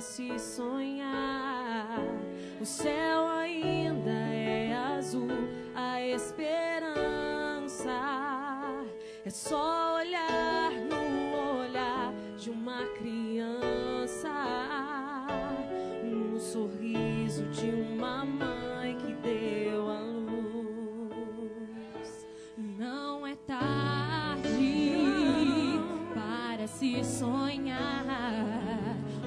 se sonhar. O céu ainda é azul, a esperança é só olhar no olhar de uma criança, no sorriso de uma mãe que deu a luz. Não é tarde para se sonhar.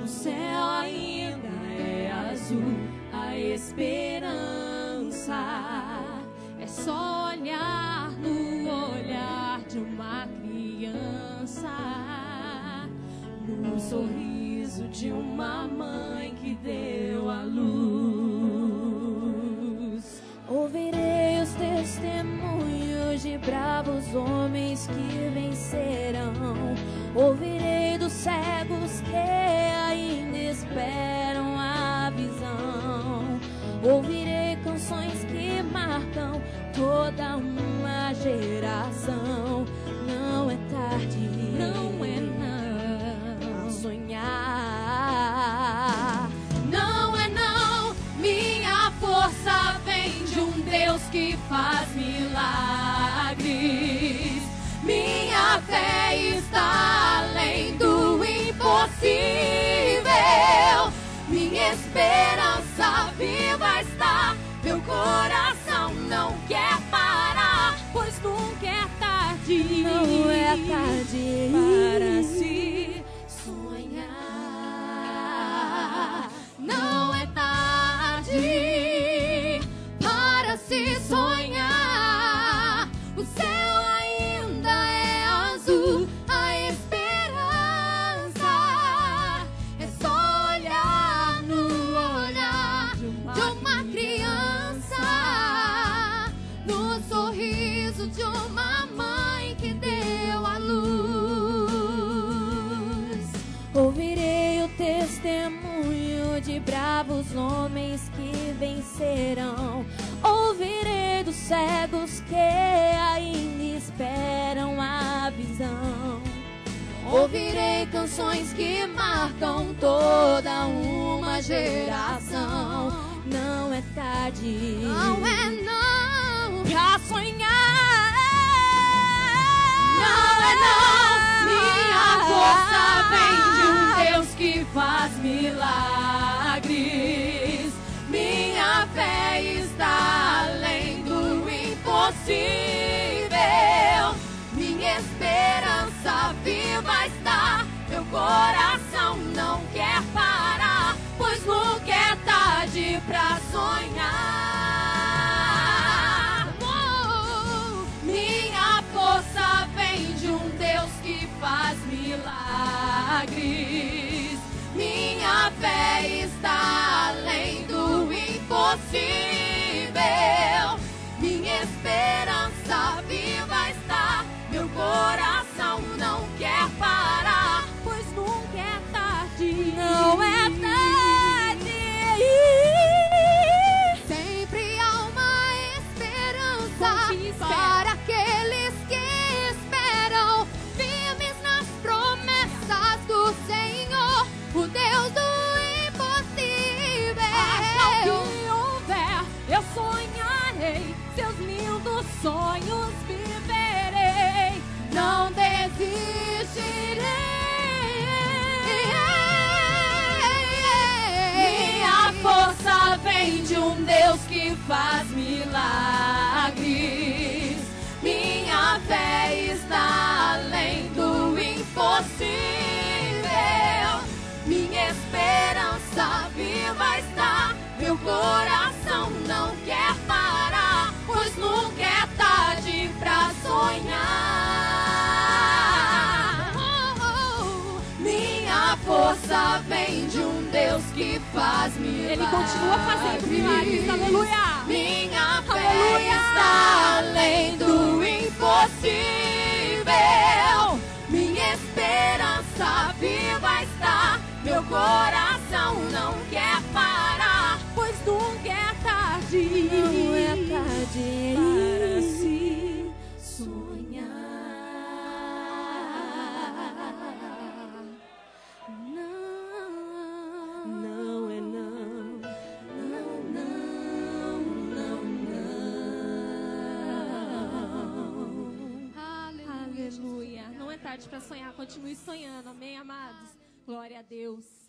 O céu ainda é azul, a esperança é só olhar no olhar de uma criança, no sorriso de uma mãe que deu a luz. Ouvirei os testemunhos de bravos homens que vencerão. Ouvirei dos cegos que ainda esperam a visão. Ouvirei canções que marcam toda uma geração. Não é tarde, não é não, a sonhar. Não é não, minha força vem de um Deus que faz milagres. Minha fé está além do impossível. Minha esperança viva está. Meu coração não quer parar, pois nunca é tarde. Não é tarde para se sonhar. Não é tarde para se sonhar. O céu ainda é azul, a esperança é só olhar no olhar de uma criança, no sorriso de uma mãe que deu a luz. Ouvirei o testemunho de bravos homens que vencerão. Ouvirei dos cegos que ainda esperam a visão. Ouvirei canções que marcam toda uma geração. Não é tarde, não é não, pra sonhar. Não é não, minha força vem de um Deus que faz milagres. Minha fé está além do impossível. Minha esperança viva está. Meu coração não quer parar, pois nunca é tarde pra sonhar. Minha força vem de um Deus que faz milagres. Minha fé está além do impossível. Minha esperança viva está. Meu coração não quer parar, pois nunca é tarde. Não é tarde. Sempre há uma esperança para aqueles que esperam, firmes nas promessas do Senhor, o Deus do impossível. Até o que houver, eu sonharei, seus lindos sonhos viverei. Não desistirei. Minha força vem de um Deus que faz milagres. Minha fé está além do impossível. Minha esperança viva está. Meu coração não quer parar, pois nunca é tarde pra sonhar. Minha força vem de um Deus que faz milagres. Ele continua fazendo milagres, aleluia. Minha fé está além do impossível. Minha esperança viva está. Meu coração não quer parar, pois nunca é tarde. Não é tarde para se sonhar. Não. oportunidade para sonhar. Continue sonhando. Amém, amados? Glória a Deus.